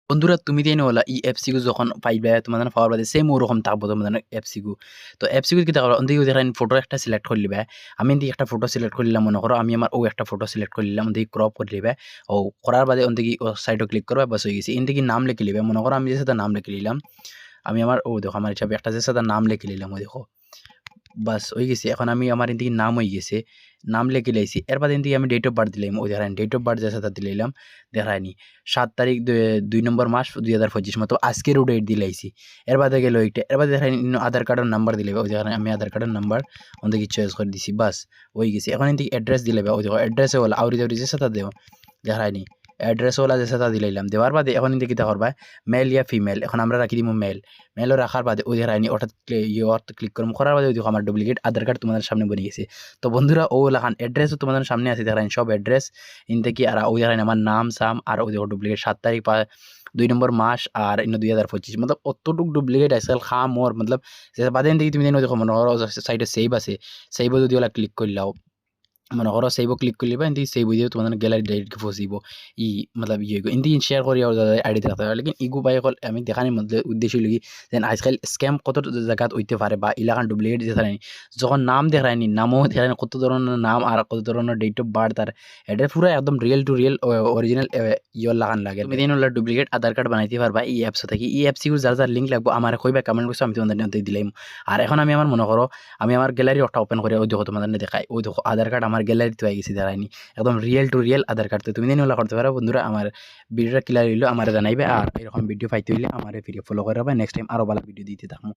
বন্ধুরা তুমি দিয়ে হলা ই এফসিকিউ যখন পাইবা তোমাদের পাওয়ার বাদে সেম ওরকম থাকবো তোমাদের এফসিকিউ। তো এফসিকিউ কি দেখো ওদিকে দেখেন ফটো একটা সিলেক্ট করে লিবা। আমি এদিকে একটা ফটো সিলেক্ট করে নিলাম, মনে করো আমি আমার ও একটা ফটো সিলেক্ট করে নিলাম, ওদিকে ক্রপ করে লিবা। ও করার বাদে ওদিকে ও সাইডে ক্লিক করবা, বাস হয়ে গেছে। এদিকে নাম লিখে লিবা, মনে করো আমি যে সাথে নাম লিখে নিলাম। আমি আমার ও দেখো আমার হিসাবে একটা যে সাথে নাম লিখে নিলাম, ও দেখো বাস হয়ে গেছে। এখন আমি আমার এদিকে নাম হয়ে গেছে, নাম লিখে লাইছি। এর বাদে এদিকে আমি ডেট অফ বার্থ দিলাম, ওই দেখেন ডেট অফ বার্থ যে সাথে দিলাম দেখায়নি ৭ তারিখ ২ নম্বর মাস ২০২৫ মতো আজকেরও ডেট দিলাইছি। এর বাদে গেল ওইটা, এর বাদে দেখেন আধার কার্ডের নাম্বার দিলে, ওই দেখেন আমি আধার কার্ডের নাম্বার ওদিকে চয়েস করে দিছি, বাস হয়ে গেছে। এখন এদিকে অ্যাড্রেস দিলে, ওই দেখো অ্যাড্রেসে বলে আউরি দাউরি যে সাথে দেও দেখায়নি, অ্যাড্রেস ওলা যে সাথে দিলাইলাম। দেওয়ার বাদে এখন এদিকে দেখো করবা মেল ইয়া ফিমেল, এখন আমরা রাখি দিব মেল। মেলও রাখার বাদে ওই দেখায়নি ওটা ক্লিক করুম, করার বাদে ওই দেখো আমার ডুপ্লিকেট আধার কার্ড তোমাদের সামনে বনে গেছে। তো বন্ধুরা ও লাখান অ্যাড্রেসও তোমাদের সামনে আছে, দেখেন সব অ্যাড্রেস ইনতে কি। আর ওই দেখেন আমার নাম সাম আর ওই দেখো ডুপ্লিকেট ৭ তারিখ ২ নম্বর মাস আর ইন্ন ২০২৫ মতলব অতটুক ডুপ্লিকেট আজকাল খাম ওর মতলব। বাদে দেখি তুমি দেখো মনে করো সাইডে সেভ আছে, সেভও যদি ওলা ক্লিক করলাও, মনে করো সেভও ক্লিক করে লিবা, এমনি সেভ হয়ে যাবে তোমাদের গ্যালারি ডাইরেক্ট ফসিব ই মতলব ইয়ে এমনি শেয়ার করি আইডি থাকতে পারে। লেকিন ইগু বাই হল আমি দেখানি মতলব উদ্দেশ্য লাগি যেন আজকাল স্ক্যাম কত জায়গাত হইতে পারে বা ইলাকান ডুপ্লিকেট যে থাকে যখন নাম দেখায়নি নামও দেখায়নি, কত ধরনের নাম আর কত ধরনের ডেট অফ বার্থ আর এটা পুরো একদম real two real original year লাগান লাগে। তুমি দিন হলো ডুপ্লিকেট আধার কার্ড বানাইতে পারবা এই অ্যাপস থেকে। এই অ্যাপস ইউজ যার যার লিঙ্ক লাগবো আমার কইবা কমেন্ট বক্সে, আমি তোমাদের দিলাম। আর এখন আমি আমার মনে করো আমি আমার গ্যালারি ওটা ওপেন করে ওই দেখো তোমাদের দেখাই, ওই দেখো আধার কার্ড আমার গ্যালারিতে হয়ে গেছে দাঁড়ায়নি, একদম রিয়েল টু রিয়েল আধার কার্ড। তো তুমি দিন করতে পারো বন্ধুরা। আমার ভিডিওটা ক্লিয়ার হইলো আমার জানাইবে, আর এরকম ভিডিও পাইতে হইলে আমার ভিডিও ফলো করে নেক্সট টাইম আরও ভালো ভিডিও দিতে থাকবো।